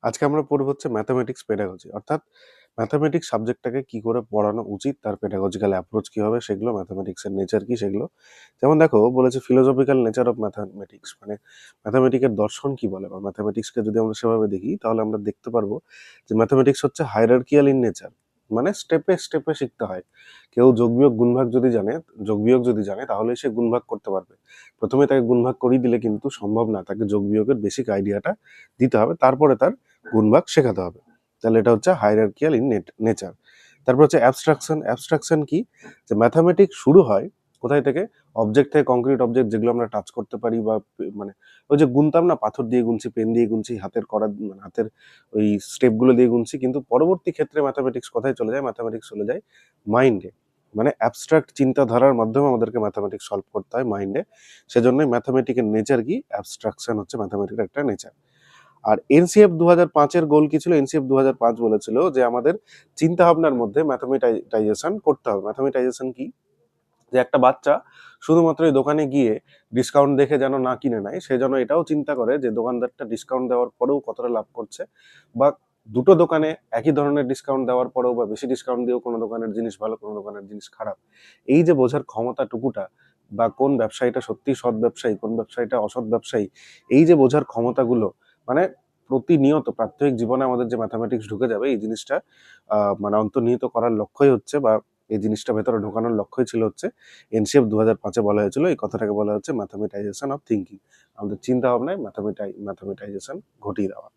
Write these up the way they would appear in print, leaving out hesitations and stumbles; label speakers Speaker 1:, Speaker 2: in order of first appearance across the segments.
Speaker 1: আজকে আমরা পড়ব হচ্ছে ম্যাথামেটিক্স পেডাগজি, অর্থাৎ ম্যাথামেটিক্স সাবজেক্টটাকে কি করে পড়ানো উচিত, তার পেডাগজিক্যাল অ্যাপ্রোচ কি হবে, সেগুলো ম্যাথামেটিক্সের নেচার কি সেগুলো। যেমন দেখো বলেছে ফিলোসফিক্যাল নেচার অফ ম্যাথামেটিক্স, মানে ম্যাথামেটিকের দর্শন কি বলে, বা ম্যাথামেটিক্সকে যদি আমরা সেভাবে দেখি তাহলে আমরা দেখতে পারবো যে ম্যাথামেটিক্স হচ্ছে হায়ারার্কিয়াল ইন নেচার, মানে স্টেপে স্টেপে শিখতে হয়। কেউ যোগবিয়োগ গুণভাগ যদি জানে, যোগবিয়োগ যদি জানে তাহলে সে গুণভাগ করতে পারবে। প্রথমে তাকে গুণভাগ করিয়ে দিলে কিন্তু সম্ভব না, তাকে যোগবিয়োগের বেসিক আইডিয়াটা দিতে হবে, তারপরে তার গুণভাগ শেখাতে হবে। তাহলে এটা হচ্ছে হায়ারার্কিয়াল ইন নেচার। তারপর হচ্ছে অ্যাবস্ট্রাকশন। অ্যাবস্ট্রাকশন কি? যে ম্যাথামেটিক্স শুরু হয় কোথায় থেকে? অবজেক্ট থেকে, কংক্রিট অবজেক্ট যেগুলো আমরা টাচ করতে পারি, বা মানে ওই যে গুনতাম না, পাথর দিয়ে গুনছি, পেন দিয়ে গুনছি, হাতের করা মানে হাতের ওই স্টেপগুলো দিয়ে গুনছি, কিন্তু পরবর্তী ক্ষেত্রে ম্যাথামেটিক্স কোথায় চলে যায়? ম্যাথামেটিক্স চলে যায় মাইন্ডে, মানে অ্যাবস্ট্রাক্ট চিন্তাধারার মাধ্যমে আমাদেরকে ম্যাথামেটিক্স সলভ করতে হয় মাইন্ডে। সেজন্যই ম্যাথামেটিকের নেচার কি? অ্যাবস্ট্রাকশন হচ্ছে ম্যাথামেটিকের একটা নেচার। আর এনসিএফ 2005-এর গোল কি ছিল? এনসিএফ 2005 বলেছিল যে আমাদের চিন্তা ভাবনার মধ্যে ম্যাথামেটাইজেশন করতে হবে। ম্যাথামেটাইজেশন কি? যে একটা বাচ্চা শুধুমাত্র এই দোকানে গিয়ে ডিসকাউন্ট দেখে যেন না কিনে নেয়, সে যেন এটাও চিন্তা করে যে দোকানদারটা ডিসকাউন্ট দেওয়ার পরেও কতটা লাভ করছে, বা দুটো দোকানে একই ধরনের ডিসকাউন্ট দেওয়ার পরেও বা বেশি ডিসকাউন্ট দিয়েও কোনো দোকানের জিনিস ভালো, কোনো দোকানের জিনিস খারাপ, এই যে বোঝার ক্ষমতাটুকুটা, বা কোন ব্যবসায়ীটা সত্যি সৎ ব্যবসায়ী, কোন ব্যবসায়ীটা অসৎ ব্যবসায়ী, এই যে বোঝার ক্ষমতাগুলো, মানে প্রতিনিয়ত প্রাত্যহিক জীবনে আমাদের যে ম্যাথামেটিক্স ঢুকে যাবে, এই জিনিসটা মানে অন্তর্নিহিত করার লক্ষ্যই হচ্ছে, বা এই জিনিসটা ভেতরে ঢোকানোর লক্ষ্যই ছিল হচ্ছে এনসিএফ 2005-এ বলা হয়েছিল, এই কথাটাকে বলা হচ্ছে ম্যাথামেটাইজেশন অফ থিঙ্কিং। আমাদের চিন্তা ভাবনায় ম্যাথামেটাইজেশন ঘটিয়ে দেওয়া।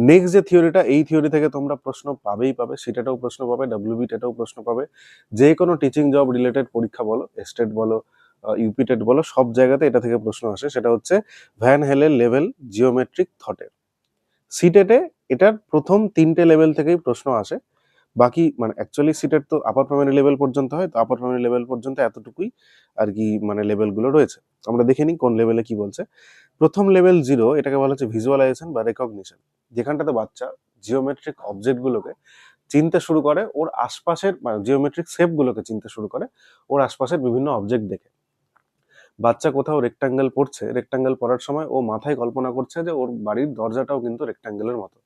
Speaker 1: নেক্সট যে থিওরিটা, এই থিওরি থেকে তোমরা প্রশ্ন পাবেই পাবে, সেটাটাও প্রশ্ন পাবে, ডাব্লিউবি টেটাও প্রশ্ন পাবে, যে কোনো টিচিং জব রিলেটেড পরীক্ষা বলো, স্টেট বলো, ইউপি টেট বলো, সব জায়গাতে এটা থেকে প্রশ্ন আসে। সেটা হচ্ছে ভ্যান হেলের লেভেল জিওমেট্রিক থটের। সিটেটে এটার প্রথম 3টে লেভেল থেকেই প্রশ্ন আসে। বাকি মানে অ্যাকচুয়ালি সিটেট তো আপার প্রাইমারি লেভেল পর্যন্ত হয়, তো আপার প্রাইমারি লেভেল পর্যন্ত এতটুকুই আর কি মানে লেভেলগুলো রয়েছে। আমরা দেখে নিই কোন লেভেলে কি বলছে। প্রথম লেভেল 0, এটাকে বলা হচ্ছে ভিজুয়ালাইজেশন বা রেকগনিশন, যেখানটাতে বাচ্চা জিওমেট্রিক অবজেক্টগুলোকে চিনতে শুরু করে, ওর আশপাশের মানে জিওমেট্রিক শেপগুলোকে চিনতে শুরু করে ওর আশপাশের বিভিন্ন অবজেক্ট দেখে। বাচ্চা কোথাও রেক্টাঙ্গেল পড়ছে, রেক্টাঙ্গেল পড়ার সময় ও মাথায় কল্পনা করছে যে ওর বাড়ির দরজাটাও কিন্তু রেক্টাঙ্গেলের মতো।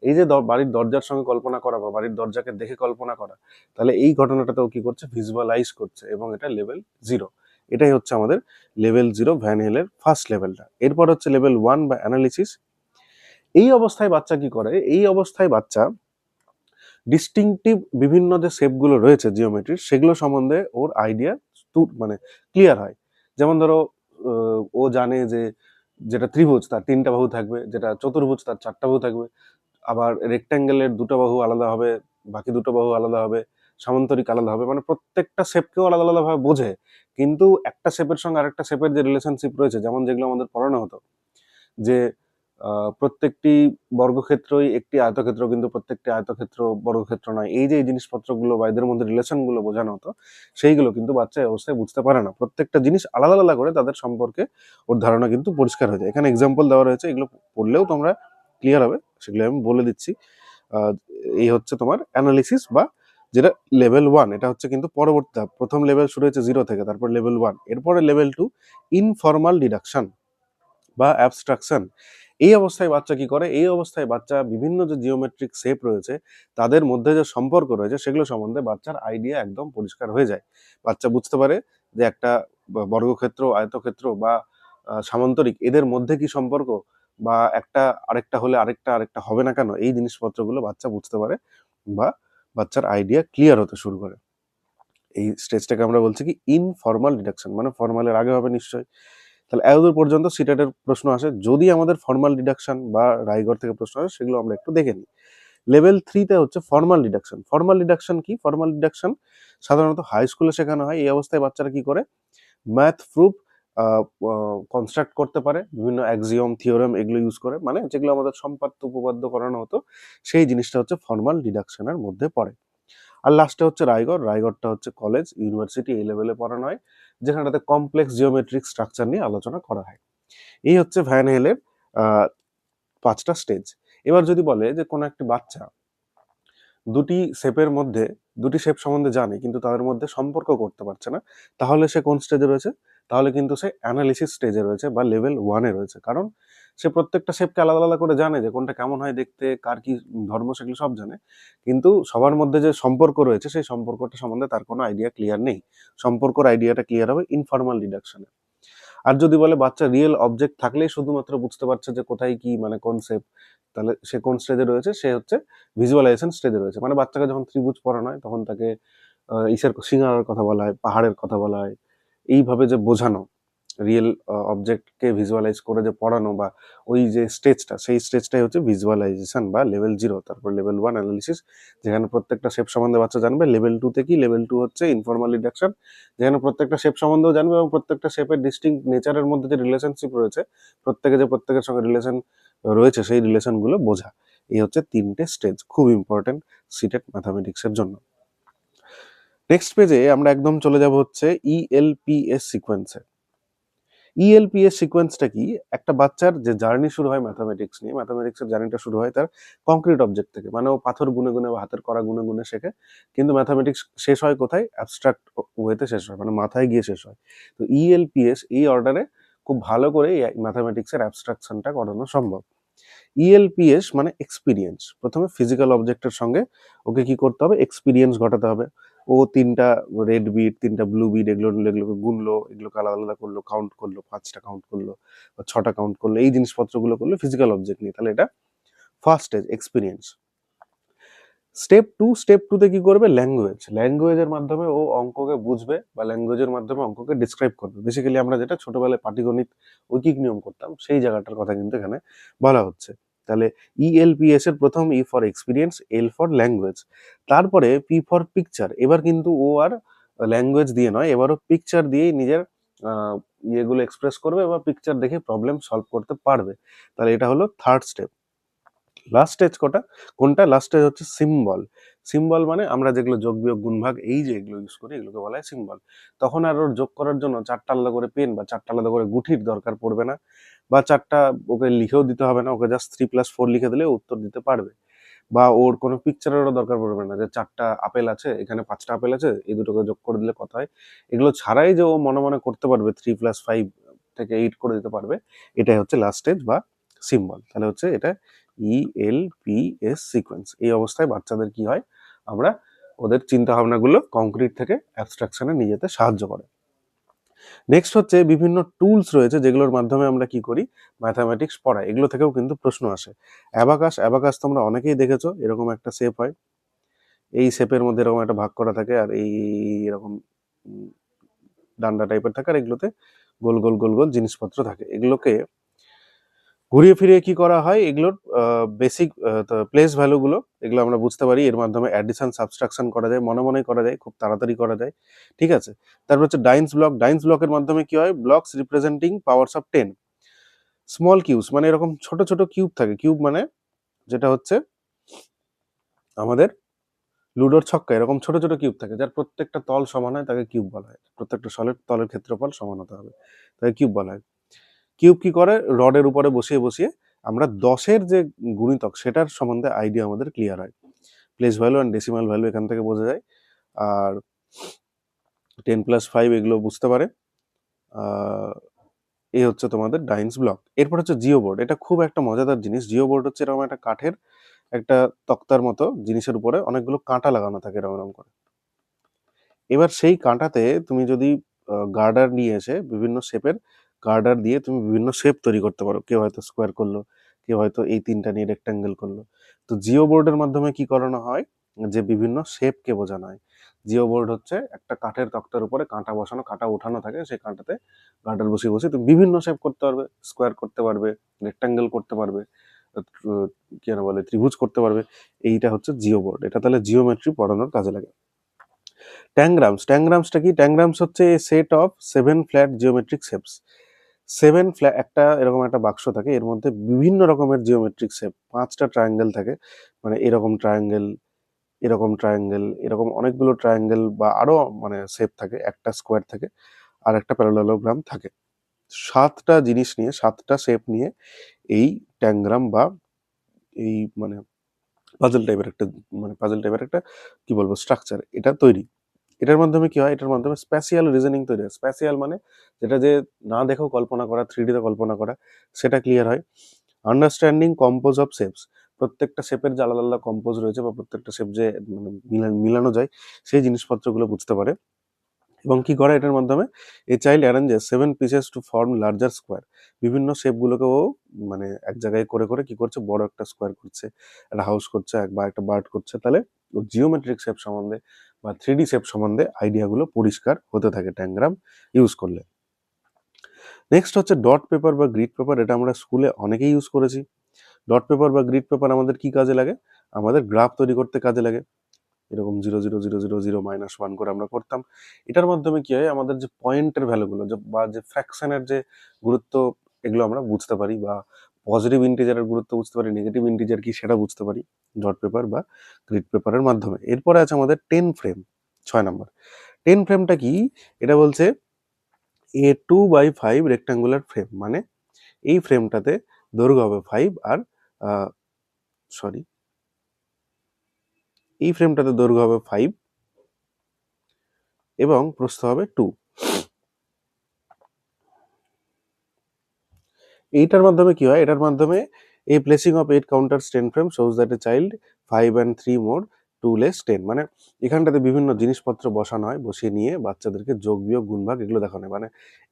Speaker 1: এই যে বাড়ির দরজার সঙ্গে কল্পনা করা, বা বাড়ির দরজাকে দেখে কল্পনা করা, তাহলে এই ঘটনাটাতেও কি করছে? ভিজুয়ালাইজ করছে, এবং এটা লেভেল 0। এটাই হচ্ছে আমাদের লেভেল 0, ভ্যান হেলের ফার্স্ট লেভেলটা। এরপর হচ্ছে লেভেল 1 বা অ্যানালিসিস। এই অবস্থায় বাচ্চা কি করে? এই অবস্থায় বাচ্চা ডিস্টিংটিভ বিভিন্ন যে শেপগুলো রয়েছে জিওমেট্রির, সেগুলো সম্বন্ধে ওর আইডিয়া মানে ক্লিয়ার হয়। যেমন ধরো ও জানে যে যেটা ত্রিভুজ তার 3টা বাহু থাকবে, যেটা চতুর্ভুজ তার 4টা বাহু থাকবে, আবার রেক্ট্যাঙ্গেলের 2টো বাহু আলাদা হবে, বাকি 2টো বাহু আলাদা হবে, সামান্তরিক আলাদা হবে, মানে প্রত্যেকটা শেপকেও আলাদা আলাদা ভাবে বোঝে। কিন্তু একটা শেপের সঙ্গে আরেকটা শেপের যে রিলেশনশিপ রয়েছে, যেমন যেগুলো আমাদের পড়ানো হতো, যে প্রত্যেকটি বর্গক্ষেত্রই একটি আয়তক্ষেত্র, কিন্তু প্রত্যেকটি আয়তক্ষেত্র বর্গক্ষেত্র নয়, এই যে এই জিনিসপত্রগুলো বা এদের মধ্যে রিলেশনগুলো বোঝানো হতো, সেইগুলো কিন্তু বাচ্চা এই অবস্থায় বুঝতে পারে না। প্রত্যেকটা জিনিস আলাদা আলাদা করে তাদের সম্পর্কে ওর ধারণা কিন্তু পরিষ্কার হয়ে যায়। এখানে এক্সাম্পল দেওয়া রয়েছে, এগুলো পড়লেও তোমরা ক্লিয়ার হবে, সেগুলো আমি বলে দিচ্ছি। এই হচ্ছে তোমার অ্যানালিসিস, বা যেটা লেভেল 1, এটা হচ্ছে কিন্তু পরবর্তী ধাপ। প্রথম লেভেল শুরু হয়েছে 0 থেকে, তারপর লেভেল 1, এরপরে লেভেল 2 ইনফর্মাল ডিডাকশন বা অ্যাবস্ট্রাকশন। এই অবস্থায় বাচ্চা কি করে? এই অবস্থায় বাচ্চা বিভিন্ন যে জিওমেট্রিক শেপ রয়েছে, তাদের মধ্যে যে সম্পর্ক রয়েছে, সেগুলো সম্বন্ধে বাচ্চার আইডিয়া একদম পরিষ্কার হয়ে যায়। বাচ্চা বুঝতে পারে যে একটা বর্গক্ষেত্র, আয়তক্ষেত্র বা সামান্তরিক, এদের মধ্যে কি সম্পর্ক, বা একটা আরেকটা হলে আরেকটা আরেকটা হবে না কেন, এই জিনিসপত্রগুলো বাচ্চা বুঝতে পারে, বা বাচ্চার আইডিয়া ক্লিয়ার হতে শুরু করে। এই স্টেজটাকে আমরা বলছি কি? ইনফর্মাল ডিডাকশন, মানে ফর্মালের আগে হবে নিশ্চয়ই। তাহলে এতদূর পর্যন্ত সিটেটের প্রশ্ন আসে। যদি আমাদের ফর্মাল ডিডাকশন বা রায়গড় থেকে প্রশ্ন আসে, সেগুলো আমরা একটু দেখে নিই। লেভেল 3-তে হচ্ছে ফর্মাল ডিডাকশন। ফর্মাল ডিডাকশন কি? ফর্মাল ডিডাকশন সাধারণত হাই স্কুলে শেখানো হয়। এই অবস্থায় বাচ্চারা কি করে? ম্যাথ প্রুফ কনস্ট্রাক্ট করতে পারে, বিভিন্ন অ্যাক্সিওম, থিওরেম এগুলো ইউজ করে, মানে যেগুলো আমাদের সম্পাদ্য উপপাদ্য করানো হতো, সেই জিনিসটা হচ্ছে ফর্মাল ডিডাকশনের মধ্যে পড়ে। আর লাস্টে হচ্ছে রায়গড়। রায়গড়টা হচ্ছে কলেজ, ইউনিভার্সিটি, এই লেভেলে পড়ানো হয়, যেখানটাতে কমপ্লেক্স জিওমেট্রিক স্ট্রাকচার নিয়ে আলোচনা করা হয়। এই হচ্ছে ভ্যান হেলের 5টা স্টেজ। এবার যদি বলে যে কোনো একটি বাচ্চা দুটি শেপের মধ্যে, দুটি শেপ সম্বন্ধে জানে কিন্তু তাদের মধ্যে সম্পর্ক করতে পারছে না, তাহলে সে কোন স্টেজে রয়েছে? তাহলে কিন্তু সে অ্যানালিসিস স্টেজে রয়েছে, বা লেভেল 1-এ রয়েছে। কারণ সে প্রত্যেকটা শেপকে আলাদা আলাদা করে জানে যে কোনটা কেমন হয় দেখতে, কার কি ধর্ম, সেগুলো সব জানে, কিন্তু সবার মধ্যে যে সম্পর্ক রয়েছে সেই সম্পর্কটা সম্বন্ধে তার কোনো আইডিয়া ক্লিয়ার নেই। সম্পর্কর আইডিয়াটা ক্লিয়ার হবে ইনফর্মাল ডিডাকশনে। আর যদি বলে বাচ্চা রিয়েল অবজেক্ট থাকলেই শুধুমাত্র বুঝতে পারছে যে কোথায় কি মানে কোন শেপ, তাহলে সে কোন স্টেজে রয়েছে, সে হচ্ছে ভিজুয়ালাইজেশন স্টেজে রয়েছে। মানে বাচ্চাকে যখন ত্রিভুজ পড়ানো হয় তখন তাকে ইসের সিঙ্গারার কথা বলা হয়, পাহাড়ের কথা বলা হয়, এইভাবে যে বোঝানো, রিয়েল অবজেক্টকে ভিজুয়ালাইজ করে যে পড়ানো বা ওই যে স্টেজটা, সেই স্টেজটাই হচ্ছে ভিজুয়ালাইজেশন বা লেভেল 0। তারপর লেভেল 1 অ্যানালিসিস, যেখানে প্রত্যেকটা শেপ সম্বন্ধে বাচ্চা জানবে। লেভেল 2 তে কি, লেভেল 2 হচ্ছে ইনফর্মাল ডিডাকশন, যেখানে প্রত্যেকটা শেপ সম্বন্ধেও জানবে এবং প্রত্যেকটা শেপের ডিস্টিংক্ট নেচারের মধ্যে যে রিলেশনশিপ রয়েছে, প্রত্যেকে যে প্রত্যেকের সঙ্গে রিলেশন রয়েছে সেই রিলেশনগুলো বোঝা। এই হচ্ছে 3টে স্টেজ, খুব ইম্পর্টেন্ট সিটেট ম্যাথামেটিক্সের জন্য। নেক্সট পেজে আমরা একদম চলে যাব হচ্ছে ইএলপিএস সিকোয়েন্সে। ইএলপিএস সিকোয়েন্সটা কি? একটা বাচ্চার যে জার্নি শুরু হয় ম্যাথামেটিক্স নিয়ে, ম্যাথামেটিক্সের জার্নিটা শুরু হয় তার কংক্রিট অবজেক্ট থেকে, মানে ও পাথর গুনে গুনে বা হাতের করা গুনে গুনে শেখে, কিন্তু ম্যাথামেটিক্স শেষ হয় কোথায়? অ্যাবস্ট্রাক্ট ওয়েতে শেষ হয়, মানে মাথায় গিয়ে শেষ হয়। তো ইএলপিএস এই অর্ডারে খুব ভালো করে ম্যাথামেটিক্সের অ্যাবস্ট্রাকশনটা করানো সম্ভব। ইএলপিএস মানে এক্সপিরিয়েন্স। প্রথমে ফিজিক্যাল অবজেক্টের সঙ্গে ওকে কি করতে হবে? এক্সপিরিয়েন্স ঘটাতে হবে। ও 3টা রেড বিট, 3টা ব্লু বিট, এগুলোকে গুনলো, এগুলোকে আলাদা আলাদা করলো, কাউন্ট করলো, 5টা কাউন্ট করলো বা 6টা কাউন্ট করলো, এই জিনিসপত্রগুলো করলো ফিজিক্যাল অবজেক্ট নিয়ে। তাহলে এটা ফার্স্ট স্টেজ, এক্সপিরিয়েন্স। স্টেপ টুতে কি করবে? ল্যাঙ্গুয়েজের মাধ্যমে ও অঙ্ককে বুঝবে বা ল্যাঙ্গুয়েজের মাধ্যমে অঙ্ককে ডিসক্রাইব করবে। বেসিক্যালি আমরা যেটা ছোটবেলায় পাটিগণিত ঐকিক নিয়ম করতাম, সেই জায়গাটার কথা কিন্তু এখানে বলা হচ্ছে। তাহলে ইএলপিএস এর প্রথম E for experience, L for language, তারপরে পি ফর পিকচার। এবার কিন্তু ও আর ল্যাঙ্গুয়েজ দিয়ে নয়, এবারও পিকচার দিয়েই নিজের ইয়েগুলো এক্সপ্রেস করবে বা পিকচার দেখে প্রবলেম সলভ করতে পারবে। তাহলে এটা হলো থার্ড স্টেপ। লাস্ট স্টেজ কোনটা? লাস্ট স্টেজ হচ্ছে সিম্বল। সিম্বল মানে আমরা যেগুলো যোগ বিয়োগ গুণ ভাগ এই যে এগুলো ইউজ করি, এগুলোকে বলা হয় সিম্বল। তখন আর ওর যোগ করার জন্য 4টা আলাদা করে পেন বা 4টা আলাদা করে গুঠির দরকার পড়বে না, বা 4টা ওকে লিখেও দিতে হবে না, ওকে জাস্ট 3+4 লিখে দিলে উত্তর দিতে পারবে। বা ওর কোনো পিকচারেরও দরকার পড়বে না, যে 4টা আপেল আছে, এখানে 5টা আপেল আছে, এই দুটোকে যোগ করে দিলে কত হয়। এগুলো ছাড়াই যে ও মনে মনে করতে পারবে, 3+5 থেকে 8 করে দিতে পারবে, এটাই হচ্ছে লাস্ট স্টেজ বা সিম্বল। তাহলে হচ্ছে এটা ইএলপিএস সিকোয়েন্স। এই অবস্থায় বাচ্চাদের কি হয়? আমরা ওদের চিন্তা ভাবনাগুলো কংক্রিট থেকে অ্যাবস্ট্রাকশনে নিয়ে যেতে সাহায্য করে। নেক্সট হচ্ছে বিভিন্ন টুলস রয়েছে যেগুলোর মাধ্যমে আমরা কি করি? ম্যাথামেটিক্স পড়াই। এগুলো থেকেও কিন্তু প্রশ্ন আসে। অ্যাবাকাস তোমরা অনেকেই দেখেছো, এরকম একটা শেপ হয়, এই শেপের মধ্যে এরকম একটা ভাগ করা থাকে, আর এই এরকম ডান্ডা টাইপের থাকে, আর এগুলোতে গোল গোল গোল গোল জিনিসপত্র থাকে। এগুলোকে ঘুরিয়ে ফিরিয়ে কি করা হয়? এগুলোর বেসিক প্লেস ভ্যালুগুলো এগুলো আমরা বুঝতে পারি, এর মাধ্যমে অ্যাডিশন সাবট্রাকশন করা যায়, মনে মনেই করা যায়, খুব তাড়াতাড়ি করা যায়, ঠিক আছে। তারপর হচ্ছে ডাইন্স ব্লকের মাধ্যমে কি হয়? Blocks representing powers of 10। Small cubes মানে এরকম ছোট ছোট কিউব থাকে, কিউব মানে যেটা হচ্ছে আমাদের লুডোর ছক্কা, এরকম ছোট ছোট কিউব থাকে যার প্রত্যেকটা তল সমান হয়, তাকে কিউব বলা হয়। প্রত্যেকটা সলের তলের ক্ষেত্রফল সমান হতে হবে, তাকে কিউব বলা হয়। কিউব কি করে? রডের উপরে বসিয়ে বসিয়ে আমরা 10-এর যে গুণিতক সেটার সম্বন্ধে আইডিয়া আমাদের ক্লিয়ার হয়। Place value and decimal value এখান থেকে বোঝা যায়। আর 10+5 এগুলো বুঝতে পারে। এই হচ্ছে তোমাদের ডাইন্স ব্লক। এরপর হচ্ছে জিও বোর্ড। এটা খুব একটা মজাদার জিনিস। জিও বোর্ড হচ্ছে এরকম একটা কাঠের একটা তক্তার মতো জিনিসের উপরে অনেকগুলো কাঁটা লাগানো থাকে এরকম এরকম করে। এবার সেই কাঁটাতে তুমি যদি গার্ডার নিয়ে এসে বিভিন্ন শেপের গার্ডার দিয়ে তুমি বিভিন্ন শেপ তৈরি করতে পারো। কেউ হয়তো স্কোয়ার করলো, কেউ হয়তো এই 3টা নিয়ে রেক্ট্যাঙ্গেল করলো। তো জিও বোর্ডের মাধ্যমে কি করানো হয়? যে বিভিন্ন শেপকে বোঝানো হয়। জিও বোর্ড হচ্ছে একটা কাঠের তক্তার উপরে কাঁটা বসানো, কাঁটা ওঠানো থাকে, সেই কাঁটাতে গার্ডার বসিয়ে বসিয়ে তুমি বিভিন্ন শেপ করতে পারবে, স্কোয়ার করতে পারবে, রেক্ট্যাঙ্গেল করতে পারবে, কি যেন বলে, ত্রিভুজ করতে পারবে। এইটা হচ্ছে জিও বোর্ড। এটা তাহলে জিওমেট্রি পড়ানোর কাজে লাগে। ট্যাংগ্রামসটা কি? ট্যাংগ্রামস হচ্ছে a set of 7 flat geometric shapes. 7 flat একটা এরকম একটা বাক্স থাকে, এর মধ্যে বিভিন্ন রকমের জিওমেট্রিক শেপ, 5টা ট্রায়াঙ্গেল থাকে, মানে এরকম ট্রায়াঙ্গেল, এরকম ট্রায়াঙ্গেল, এরকম অনেকগুলো ট্রায়াঙ্গেল বা আরো মানে শেপ থাকে, একটা স্কোয়ার থাকে, আর একটা প্যারালেলোগ্রাম থাকে। 7টা জিনিস নিয়ে, 7টা শেপ নিয়ে এই ট্যাংগ্রাম বা এই মানে পাজল টাইপের একটা কি বলবো স্ট্রাকচার এটা তৈরি। এটার মাধ্যমে কি হয়, এটার মাধ্যমে স্প্যাশিয়াল রিজনিং তৈরি হয়। স্প্যাশিয়াল মানে যেটা যে না দেখেও কল্পনা করা, 3D তে কল্পনা করা, সেটা ক্লিয়ার হয়। আন্ডারস্ট্যান্ডিং কম্পোজ অফ শেপস, প্রত্যেকটা শেপের যে আলাদা আলাদা কম্পোজ রয়েছে বা প্রত্যেকটা শেপ যে মানে মিলানো যায় সেই জিনিসপত্রগুলো বুঝতে পারে। এবং কি করে এটার মাধ্যমে, a child arranges 7 pieces to form larger square, বিভিন্ন শেপগুলোকে ও মানে এক জায়গায় করে করে কি করছে, বড় একটা স্কোয়ার করছে, একটা হাউস করছে বা একটা বার্ড করছে। তাহলে ও জিওমেট্রিক শেপ সম্বন্ধে বা 3D শেপ সম্বন্ধে আইডিয়াগুলো পরিষ্কার হতে থাকে ট্যাংগ্রাম ইউজ করলে। নেক্সট হচ্ছে ডট পেপার বা গ্রিড পেপার। এটা আমরা স্কুলে অনেকেই ইউজ করেছি। ডট পেপার বা গ্রিড পেপার আমাদের কি কাজে লাগে, আমাদের গ্রাফ তৈরি করতে কাজে লাগে। এরকম 0 0 0 0 0 -1 করে আমরা করতাম। এটার মাধ্যমে কি হয়, আমাদের যে পয়েন্টের ভ্যালুগুলো বা যে ফ্র্যাকশনের যে গুরুত্ব, এগুলো আমরা বুঝতে পারি, বা পজিটিভ ইন্টিজারের গুরুত্ব বুঝতে পারি, নেগেটিভ ইন্টিজার কি সেটা বুঝতে পারি ডট পেপার বা গ্রিড পেপারের মাধ্যমে। এরপরে আছে আমাদের 10 ফ্রেম, 6 নম্বর। 10 ফ্রেমটা কি, এটা বলছে এ 2x5 রেক্টাঙ্গুলার ফ্রেম, মানে এই ফ্রেমটাতে দৈর্ঘ্য হবে 5 আর সরি এই ফ্রেমটাতে দৈর্ঘ্য হবে 5 এবং প্রস্থ হবে 2। এইটার মাধ্যমে কি হয়, এটার মাধ্যমে এই placing of 8 counters 10 frame shows that a child 5 and 3 more 2 less 10, মানে এখানটাতে বিভিন্ন জিনিসপত্র বসানো হয়, বসিয়ে নিয়ে বাচ্চাদেরকে যোগ বিয়োগ গুণভাগ এগুলো দেখানো হয়, মানে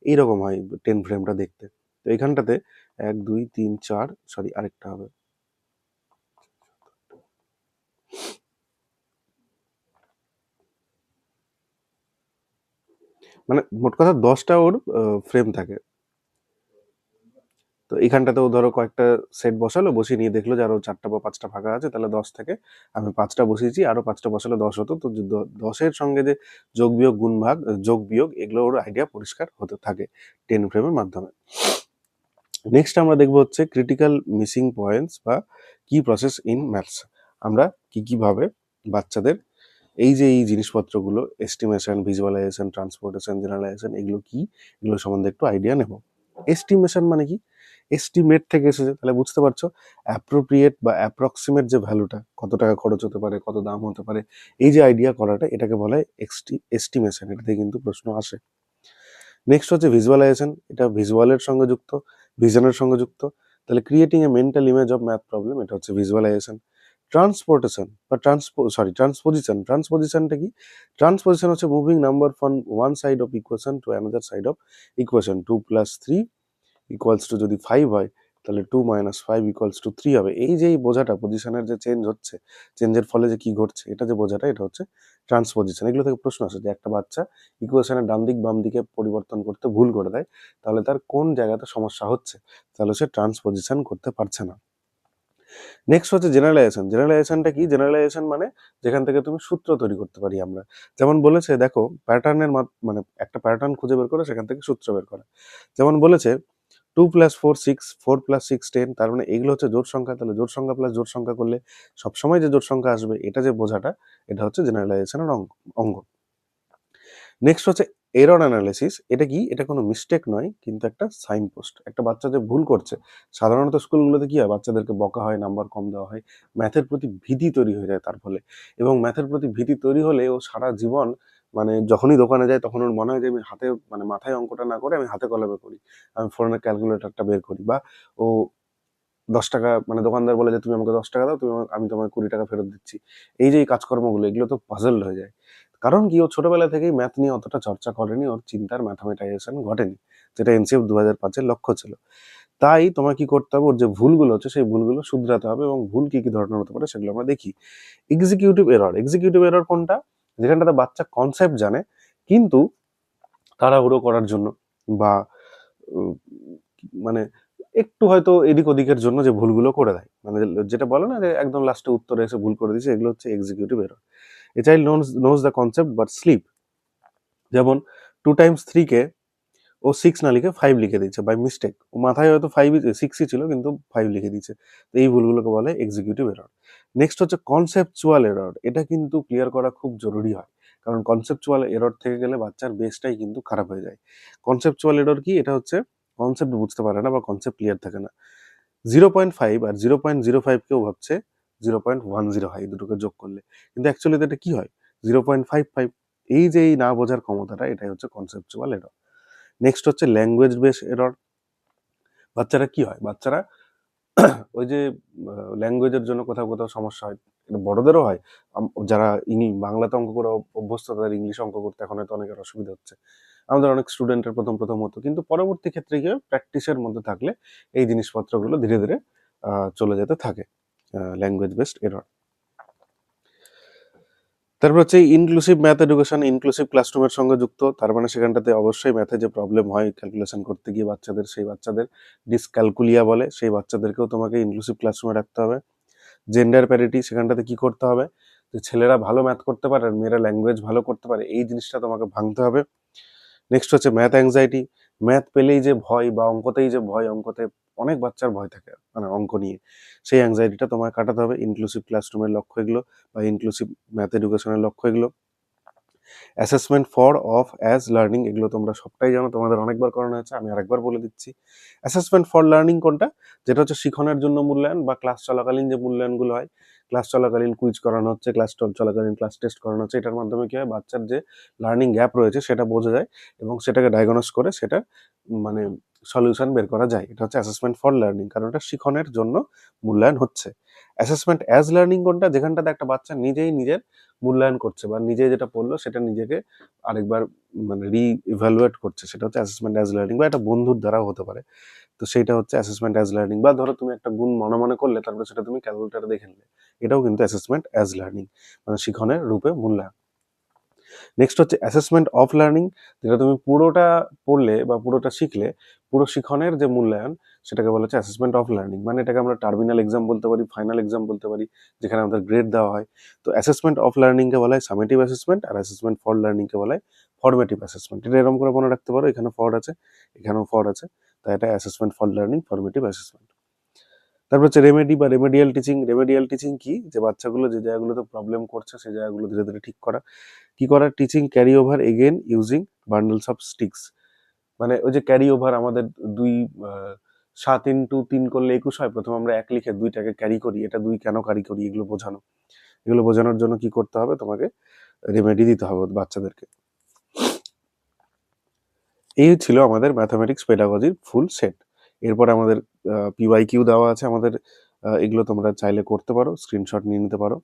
Speaker 1: এইরকম হয় 10 ফ্রেমটা দেখতে। তো এখানটাতে 1 2 3 4, সরি আরেকটা হবে, মানে মোট কথা 10টা ওর ফ্রেম থাকে। তো এখানটাতেও ধরো কয়েকটা সেট বসালো, বসিয়ে নিয়ে দেখলো যে আরো 4টা বা 5টা ফাঁকা আছে, তাহলে 10 থেকে আমি 5টা বসিয়েছি, আরো 5টা বসালে 10 হতো। তো 10-এর সঙ্গে যে যোগ বিয়োগ গুণ ভাগ, যোগ বিয়োগ, এগুলো ওর আইডিয়া পরিষ্কার হতে থাকে 10 ফ্রেমের মাধ্যমে। নেক্সট আমরা দেখবো হচ্ছে ক্রিটিক্যাল মিসিং পয়েন্টস বা কি প্রসেস ইন ম্যাথস। আমরা কি ভাবে বাচ্চাদের এই যে এই জিনিসপত্রগুলো, এস্টিমেশন, ভিজুয়ালাইজেশন, ট্রান্সপোর্টেশন, জেনারেলাইজেশন, এগুলো কি, এগুলো সম্বন্ধে একটু আইডিয়া নেব। এস্টিমেশন মানে কি, এস্টিমেট থেকে এসেছে, তাহলে বুঝতে পারছো অ্যাপ্রোপ্রিয়েট বা অ্যাপ্রক্সিমেট যে ভ্যালুটা, কত টাকা খরচ হতে পারে, কত দাম হতে পারে, এই যে আইডিয়া করাটা, এটাকে বলা হয় এস্টিমেশন। এটা থেকে কিন্তু প্রশ্ন আসে। নেক্সট হচ্ছে ভিজুয়ালাইজেশন, এটা ভিজুয়ালের সঙ্গে যুক্ত, ভিশনের সঙ্গে যুক্ত। তাহলে creating a mental image of math problem, এটা হচ্ছে ভিজুয়ালাইজেশন। ট্রান্সপোর্টেশন বা ট্রান্সপোজিশন, ট্রান্সপোজিশনটা কি, ট্রান্সপোজিশন হচ্ছে moving number from one side of equation to another side of equation. 2 + 3 equals to যদি 5 হয়, তাহলে 2 - 5 ইকুয়ালস টু 3 হবে। এই যে এই বোঝাটা, পজিশনের যে চেঞ্জ হচ্ছে, চেঞ্জের ফলে যে কি ঘটছে, এটা যে বোঝাটা, এটা হচ্ছে ট্রান্সপোজিশন। এগুলো থেকে প্রশ্ন আসে যে একটা বাচ্চা ইকুয়েশনের ডান দিক বাম দিকে পরিবর্তন করতে ভুল করে দেয়, তাহলে তার কোন জায়গাতে সমস্যা হচ্ছে, তাহলে সে ট্রান্সপোজিশন করতে পারছে না। নেক্সট হচ্ছে জেনারেলাইজেশন। জেনারেলাইজেশনটা কি, জেনারেলাইজেশন মানে যেখান থেকে তুমি সূত্র তৈরি করতে পারি আমরা। যেমন বলেছে দেখো, প্যাটার্নের মানে একটা প্যাটার্ন খুঁজে বের করে সেখান থেকে সূত্র বের করা। যেমন বলেছে 2 + 4 6, 4 + 6 10, তার মানে এগুলো হচ্ছে জোড় সংখ্যা। তাহলে জোড় সংখ্যা প্লাস জোড় সংখ্যা করলে সবসময় যে জোড় সংখ্যা আসবে, এটা যে বোঝাটা, এটা হচ্ছে জেনারেলাইজেশনের অঙ্গ। নেক্সট হচ্ছে এরর অ্যানালিসিস। এটা কি, এটা কোনো মিস্টেক নয়, কিন্তু একটা সাইন পোস্ট। একটা বাচ্চা যে ভুল করছে, সাধারণত স্কুলগুলোতে কি হয়, বাচ্চাদেরকে বকা হয়, নাম্বার কম দেওয়া হয়, ম্যাথের প্রতি ভীতি তৈরি হয়ে যায় তার ফলে। এবং ম্যাথের প্রতি ভীতি তৈরি হলে ও সারা জীবন, মানে যখনই দোকানে যায় তখন ওর মনে হয় যে আমি হাতে, মানে মাথায় অঙ্কটা না করে আমি হাতে কলমে করি, আমি ফোনের ক্যালকুলেটরটা বের করি, বা ও 10 টাকা, মানে দোকানদার বলে যে তুমি আমাকে 10 টাকা দাও, আমি তোমাকে 20 টাকা ফেরত দিচ্ছি। এই যে এই কাজকর্মগুলো, এগুলো তো পাজল হয়ে যায়। কারণ কি, ও ছোটবেলা থেকেই ম্যাথ নিয়ে অতটা চর্চা করেনি, ওর চিন্তার ম্যাথামেটাইজেশন ঘটেনি, যেটা এনসিএফ 2005-এর লক্ষ্য ছিল। তাই তোমার কি করতে হবে, ওর যে ভুলগুলো হচ্ছে সেই ভুলগুলো শুধরাতে হবে, এবং ভুল কি কি ধরনের হতে পারে সেগুলো আমরা দেখি। Executive error. এক্সিকিউটিভ এরর কোনটা, যেখানটাতে বাচ্চা কনসেপ্ট জানে, কিন্তু তাড়াহুড়ো করার জন্য বা উম, মানে একটু হয়তো এদিক ওদিকের জন্য যে ভুলগুলো করে দেয়, মানে যেটা বলে না যে একদম লাস্টে উত্তরে এসে ভুল করে দিচ্ছে, এগুলো হচ্ছে executive error. A child knows the concept but slip. যেমন 2 × 3 কে ও 6 না লিখে 5 লিখে দিচ্ছে বাই মিস্টেক। ও মাথায় হয়তো 6ই ছিল, কিন্তু 5 লিখে দিচ্ছে। তো এই ভুলগুলোকে বলে এক্সিকিউটিভ এরর। নেক্সট হচ্ছে কনসেপচুয়াল এরর। এটা কিন্তু ক্লিয়ার করা খুব জরুরি হয়, কারণ কনসেপচুয়াল এরর থেকে গেলে বাচ্চার বেসটাই কিন্তু খারাপ হয়ে যায়। কনসেপচুয়াল এরর কি, এটা হচ্ছে কনসেপ্ট বুঝতে পারে না বা কনসেপ্ট ক্লিয়ার থাকে না। 0.5 আর 0.05 কেও ভাবছে 0.10 হয়, এই দুটোকে যোগ করলে, কিন্তু অ্যাকচুয়ালি এটা কি হয়, 0.55। এই যে এই না বোঝার ক্ষমতাটা, এটাই হচ্ছে কনসেপচুয়াল এরর। নেক্সট হচ্ছে ল্যাঙ্গুয়েজ বেস এরর। বাচ্চারা কি হয়, বাচ্চারা ওই যে ল্যাঙ্গুয়েজের জন্য কোথাও কোথাও সমস্যা হয়, এটা বড়দেরও হয়। যারা বাংলাতে অঙ্ক করে অভ্যস্ত, তাদের ইংলিশ অঙ্ক করতে এখন হয়তো অনেকের অসুবিধা হচ্ছে। আমাদের অনেক স্টুডেন্টের প্রথম প্রথম হতো, কিন্তু পরবর্তী ক্ষেত্রে গিয়ে প্র্যাকটিসের মধ্যে থাকলে এই জিনিসপত্রগুলো ধীরে ধীরে চলে যেতে থাকে, ল্যাঙ্গুয়েজ বেসড এরর। তারপর হচ্ছে ইনক্লুসিভ ম্যাথ এডুকেশন, ইনক্লুসিভ ক্লাসরুমের সঙ্গে যুক্ত। তার মানে সেখানটাতে অবশ্যই ম্যাথে যে প্রবলেম হয় ক্যালকুলেশন করতে গিয়ে বাচ্চাদের, সেই বাচ্চাদের ডিসক্যালকুলিয়া বলে, সেই বাচ্চাদেরকেও তোমাকে ইনক্লুসিভ ক্লাসরুমে রাখতে হবে। জেন্ডার প্যারিটি, সেখানটাতে কি করতে হবে, যে ছেলেরা ভালো ম্যাথ করতে পারে আর মেয়েরা ল্যাঙ্গুয়েজ ভালো করতে পারে, এই জিনিসটা তোমাকে ভাঙতে হবে। নেক্সট হচ্ছে ম্যাথ অ্যাংজাইটি, ম্যাথ পেলেই যে ভয় বা অঙ্কতেই যে ভয়, অঙ্কতে অনেক বাচ্চার ভয় থাকে মানে অঙ্ক নিয়ে, সেই অ্যাংজাইটিটা তোমায় কাটাতে হবে। ইনক্লুসিভ ক্লাসরুমের লক্ষ্য এগুলো, বা ইনক্লুসিভ ম্যাথ এডুকেশনের লক্ষ্য এগুলো। Assessment for of as learning, এগুলো তোমরা সবটাই জানো, তোমাদের অনেকবার করানো হয়েছে, আমি আরেকবার বলে দিচ্ছি। অ্যাসেসমেন্ট ফর লার্নিং কোনটা, যেটা হচ্ছে শিখনের জন্য মূল্যায়ন, বা ক্লাস চলাকালীন যে মূল্যায়নগুলো হয়, ক্লাস চলাকালীন কুইজ করানো হচ্ছে, ক্লাস চলাকালীন ক্লাস টেস্ট করানো হচ্ছে, এটার মাধ্যমে কি হয়, বাচ্চার যে লার্নিং গ্যাপ রয়েছে সেটা বোঝা যায় এবং সেটাকে ডায়াগনোস করে সেটা মানে সলিউশন বের করা যায়। এটা হচ্ছে অ্যাসেসমেন্ট ফর লার্নিং, কারণ এটা শিখনের জন্য মূল্যায়ন হচ্ছে। অ্যাসেসমেন্ট অ্যাজ লার্নিং কোনটা, যেখানটাতে একটা বাচ্চা নিজেই নিজের মূল্যায়ন করছে, বা নিজে যেটা পড়লো সেটা নিজেকে আরেকবার মানে ইভ্যালুয়েট করছে, সেটা হচ্ছে অ্যাসেসমেন্ট অ্যাজ লার্নিং, বা এটা বন্ধুর দ্বারাও হতে পারে। তো সেইটা হচ্ছে অ্যাসেসমেন্ট অ্যাজ লার্নিং। বা ধরো তুমি একটা গুণ মনে মনে করলে, তারপরে সেটা তুমি ক্যালকুলেটারে দেখে নিলে, এটাও কিন্তু অ্যাসেসমেন্ট অ্যাজ লার্নিং, মানে শিখনের রূপে মূল্যায়ন। নেক্সট হচ্ছে অ্যাসেসমেন্ট অফ লার্নিং, যেটা তুমি পুরোটা পড়লে বা পুরোটা শিখলে, পুরো শিখনের যে মূল্যায়ন, সেটাকে বলা হচ্ছে অ্যাসেসমেন্ট অফ লার্নিং। মানে এটাকে আমরা টার্মিনাল এক্সাম বলতে পারি, ফাইনাল এক্সাম বলতে পারি, যেখানে আমাদের গ্রেড দেওয়া হয়। তো অ্যাসেসমেন্ট অফ লার্নিংকে বলা হয় সামেটিভ অ্যাসেসমেন্ট, আর অ্যাসেসমেন্ট ফর লার্নিংকে বলা হয় ফরমেটিভ অ্যাসেসমেন্ট। এটা এরকম করে মনে রাখতে পারো, এখানে ফর আছে, এখানেও ফর আছে, তাই এটা assessment for learning, formative assessment. তারপর হচ্ছে রেমেডি বা রেমেডিয়াল টিচিং। রেমেডিয়াল টিচিং কি, যে বাচ্চাগুলো যে জায়গাগুলোতে প্রবলেম করছে সেই জায়গাগুলো ধীরে ধীরে ঠিক করা। কি করা, teaching carry over again using bundles of sticks. মানে ওই যে ক্যারি ওভার, আমাদের 7 × 3 করলে 21 হয়, প্রথমে আমরা 1 লিখে 2টাকে ক্যারি করি, এটা 2 কেন ক্যারি করি, এগুলো বোঝানো। এগুলো বোঝানোর জন্য কি করতে হবে, তোমাকে রেমেডি দিতে হবে বাচ্চাদেরকে। এই ছিল আমাদের ম্যাথামেটিক্স পেডাগজির ফুল সেট। এরপরে আমাদের PYQ দেওয়া আছে আমাদের, এগুলো তোমরা চাইলে করতে পারো, স্ক্রিনশট নিয়ে নিতে পারো।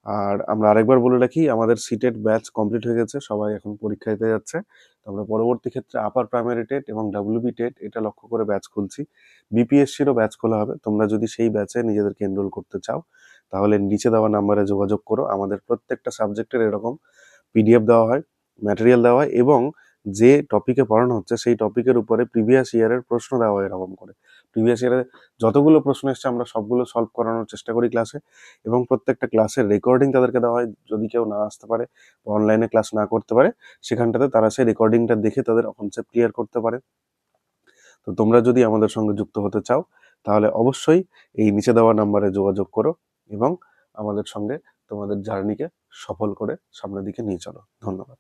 Speaker 1: আর আমরা আরেকবার বলে রাখি, আমাদের সিটেট ব্যাচ কমপ্লিট হয়ে গেছে, সবাই এখন পরীক্ষা দিতে যাচ্ছে। তো আমরা পরবর্তী ক্ষেত্রে আপার প্রাইমারি টেট এবং WB টেট এটা লক্ষ্য করে ব্যাচ খুলছি। BPSCরও ব্যাচ খোলা হবে। তোমরা যদি সেই ব্যাচে নিজেদেরকে এনরোল করতে চাও, তাহলে নিচে দেওয়া নাম্বারে যোগাযোগ করো। আমাদের প্রত্যেকটা সাবজেক্টের এরকম PDF দেওয়া হয়, ম্যাটেরিয়াল দেওয়া হয়, এবং যে টপিকে পড়ানো হচ্ছে সেই টপিকের উপরে প্রিভিয়াস ইয়ারের প্রশ্ন দেওয়া হয় এরকম করে। প্রিভিয়াস ইয়ারে যতগুলো প্রশ্ন এসছে আমরা সবগুলো সলভ করানোর চেষ্টা করি ক্লাসে, এবং প্রত্যেকটা ক্লাসের রেকর্ডিং তাদেরকে দেওয়া হয়। যদি কেউ না আসতে পারে বা অনলাইনে ক্লাস না করতে পারে, সেখানটাতে তারা সেই রেকর্ডিংটা দেখে তাদের কনসেপ্ট ক্লিয়ার করতে পারে। তো তোমরা যদি আমাদের সঙ্গে যুক্ত হতে চাও, তাহলে অবশ্যই এই নিচে দেওয়া নাম্বারে যোগাযোগ করো এবং আমাদের সঙ্গে তোমাদের জার্নিকে সফল করে সামনের দিকে নিয়ে চলো। ধন্যবাদ।